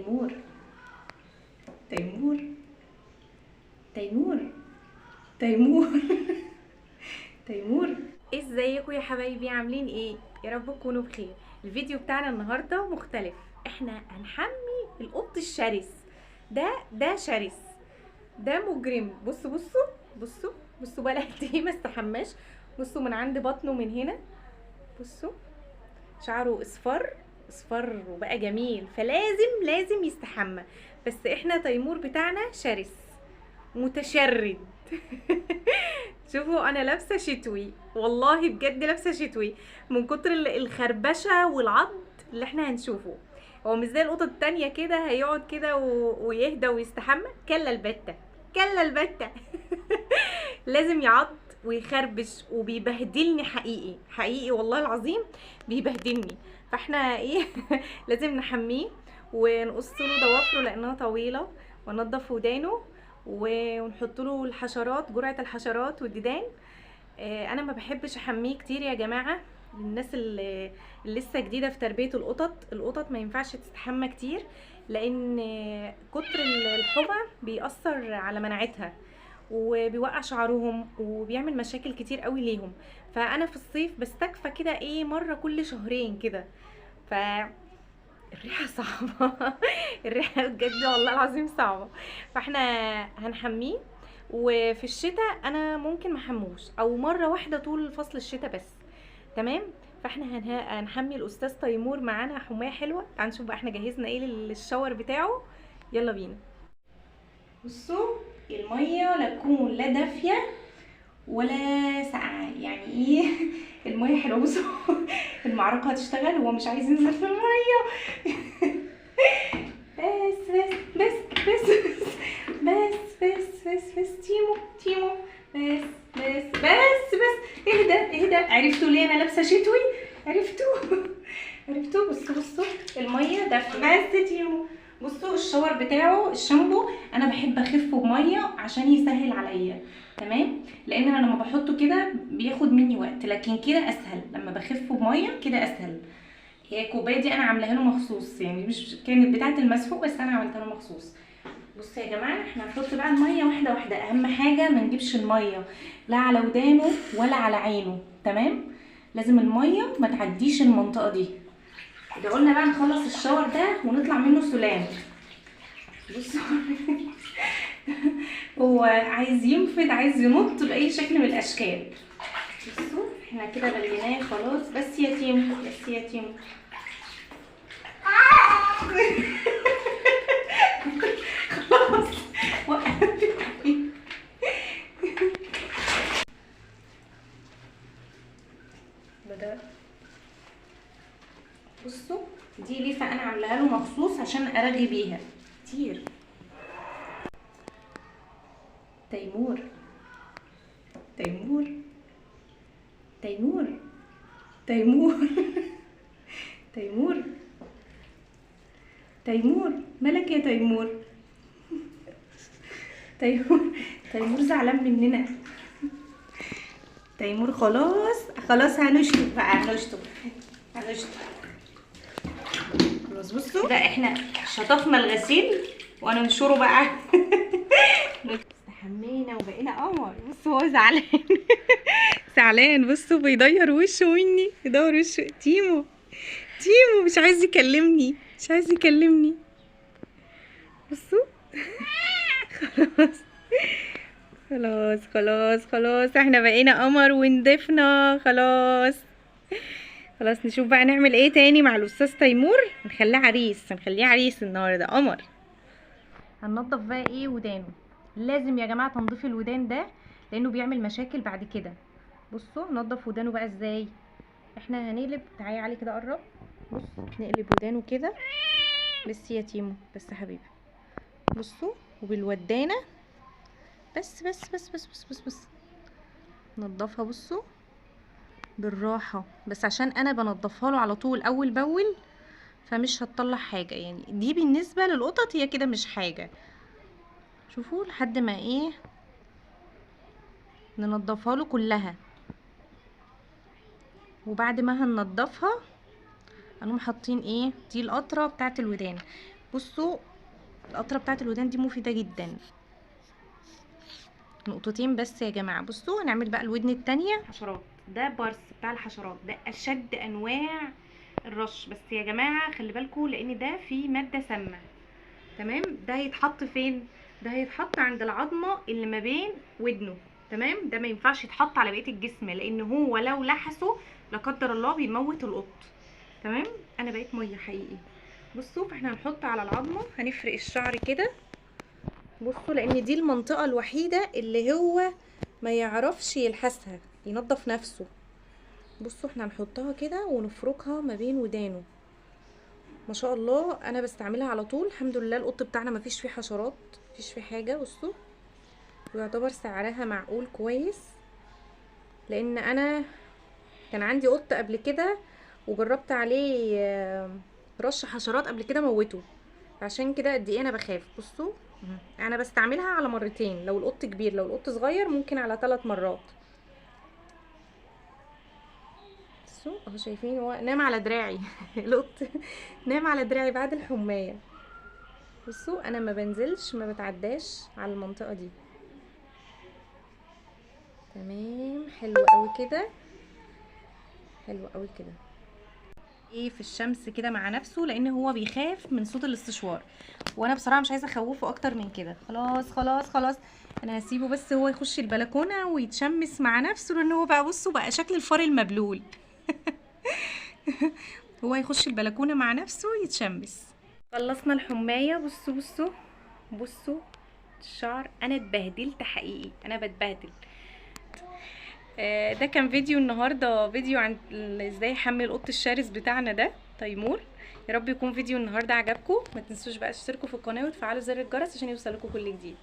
تيمور تيمور تيمور تيمور تيمور. ازيكم يا حبايبي، عاملين ايه؟ يا رب تكونوا بخير. الفيديو بتاعنا النهارده مختلف، احنا هنحمي القط الشرس ده شرس، ده مجرم. بصوا بصوا بصوا بصوا بقى قد ايه ما استحماش. بصوا من عند بطنه من هنا، بصوا شعره اصفر وبقى جميل، فلازم يستحمى. بس احنا تيمور بتاعنا شرس متشرد. شوفوا انا لابسه شتوي، والله بجد لابسه شتوي من كتر الخربشه والعض اللي احنا هنشوفه. هو مش زي القطط التانية كده هيقعد كده ويهدى ويستحمى. كلا البتة لازم يعض ويخربش وبيبهدلني، حقيقي والله العظيم بيبهدلني. فاحنا ايه لازم نحميه ونقص له ضوافره لانها طويله، وننضف ودانه ونحط له الحشرات، جرعه الحشرات والديدان. انا ما بحبش احميه كتير يا جماعه. للناس اللي لسه جديده في تربيه القطط ما ينفعش تستحمى كتير، لان كتر الحمى بيأثر على مناعتها وبيوقع شعرهم وبيعمل مشاكل كتير قوي ليهم. فانا في الصيف بستكفى كده ايه مره كل شهرين كده. ف الريحه صعبه الريحه بجد والله العظيم صعبه. فاحنا هنحميه، وفي الشتاء انا ممكن محموش او مره واحده طول فصل الشتاء بس. تمام. فاحنا هنحمي الاستاذ تيمور معانا حمايه حلوه. تعالوا نشوف بقى احنا جهزنا ايه للشاور بتاعه. يلا بينا. بصوا الميه لا تكون لا دافيه ولا ساقعه، يعني ايه الميه حلوه. بصوا المعركه هتشتغل، هو مش عايز ينزل في الميه. بس تيمو بس اهدى. عرفتوا ليه انا لابسه شتوي؟ عرفتوا بصوا الميه دافيه. بس تيمو بصوا الشاور بتاعه الشامبو انا بحب اخفه بميه عشان يسهل عليا. تمام. لان انا لما بحطه كده بياخد مني وقت، لكن كده اسهل لما بخفه بميه، كده اسهل. هي الكوبايه دي انا عاملاها له مخصوص، يعني مش كانت بتاعه المسحوق بس انا عملتها له مخصوص. بصوا يا جماعه احنا هنحط بقى الميه واحده. اهم حاجه ما نجيبش الميه لا على ودانه ولا على عينه. تمام. لازم الميه ما تعديش المنطقه دي. ده قلنا بقى نخلص الشاور ده ونطلع منه سلام. بصوا هو عايز ينفد، عايز ينط باي شكل من الاشكال. بصوا احنا كده بليناه خلاص. بس يا تيمو خلاص بدأ. بصوا دي ليفه انا عاملاها له مخصوص عشان ارغي بيها كتير. تيمور تيمور مالك يا تيمور؟ تيمور زعلان مننا. تيمور خلاص هنشطب بقى خلاص. بصوا ده احنا شطفنا الغسيل وهننشره بقى. استحمينا وبقينا قمر. بصوا هو زعلان. بصوا بيدير وشه مني، يدور وشه. تيمو مش عايز يكلمني. بصوا خلاص احنا بقينا قمر ونضفنا خلاص. نشوف بقى نعمل ايه تاني مع الاستاذ تيمور. هنخليه عريس النهارده قمر. هننضف بقى ايه ودانه. لازم يا جماعه تنظيف الودان ده لانه بيعمل مشاكل بعد كده. بصوا ننضف ودانه بقى ازاي. احنا هنقلب، تعالي علي كده قرب. بص نقلب ودانه كده. بس يا تيمو بس يا حبيبي. بصوا وبالودانه بس نضفها. بصوا بالراحه، بس عشان انا بنضفها له على طول اول باول فمش هتطلع حاجه. يعني دي بالنسبه للقطط هي كده مش حاجه. شوفوا لحد ما ايه ننضفها له كلها. وبعد ما هننضفها هنقوم حاطين ايه دي القطره بتاعه الودان. بصوا القطره بتاعت الودان دي مفيده جدا. نقطتين بس يا جماعه. بصوا هنعمل بقى الودن التانية حشرات. ده برص بتاع الحشرات، ده اشد انواع الرش. بس يا جماعه خلي بالكم لان ده فيه ماده سامه. تمام. ده هيتحط فين؟ ده هيتحط عند العظمه اللي ما بين ودنه. تمام. ده ما ينفعش يتحط على بقيه الجسم لان هو لو لحسه لا قدر الله بيموت القط. تمام. انا بقيت ميه حقيقي. بصوا فاحنا هنحط على العظمه، هنفرق الشعر كده. بصوا لان دي المنطقه الوحيده اللي هو ما يعرفش يلحسها، ينظف نفسه. بصوا احنا هنحطها كده ونفركها ما بين ودانه. ما شاء الله انا بستعملها على طول. الحمد لله القط بتاعنا ما فيش فيه حشرات، مفيش فيه حاجه. بصوا ويعتبر سعرها معقول كويس، لان انا كان عندي قط قبل كده وجربت عليه رش حشرات قبل كده موته. عشان كده قد ايه انا بخاف. بصوا انا بستعملها على مرتين لو القط كبير، لو القط صغير ممكن على 3 مرات. بصوا اهو شايفين هو نام على دراعي القط نام على دراعي بعد الحمايه. بصوا انا ما بنزلش، ما بتعداش على المنطقه دي. تمام. حلو قوي كده، حلو قوي كده. ايه في الشمس كده مع نفسه لان هو بيخاف من صوت الاستشوار، وانا بصراحه مش عايزه اخوفه اكتر من كده. خلاص خلاص خلاص انا هسيبه بس هو يخش البلكونه ويتشمس مع نفسه، لان هو بقى بصوا بقى شكل الفار المبلول هو يخش البلكونه مع نفسه يتشمس. خلصنا الحمايه. بصوا بصوا بصوا الشعر. انا اتبهدلت حقيقي، انا بتبهدل. ده كان فيديو النهارده، فيديو عن ازاي احمي القط الشرس بتاعنا ده تيمور. يا رب يكون فيديو النهارده عجبكم. ما تنسوش بقى تشتركوا في القناه وتفعلوا زر الجرس عشان يوصلكوا كل جديد.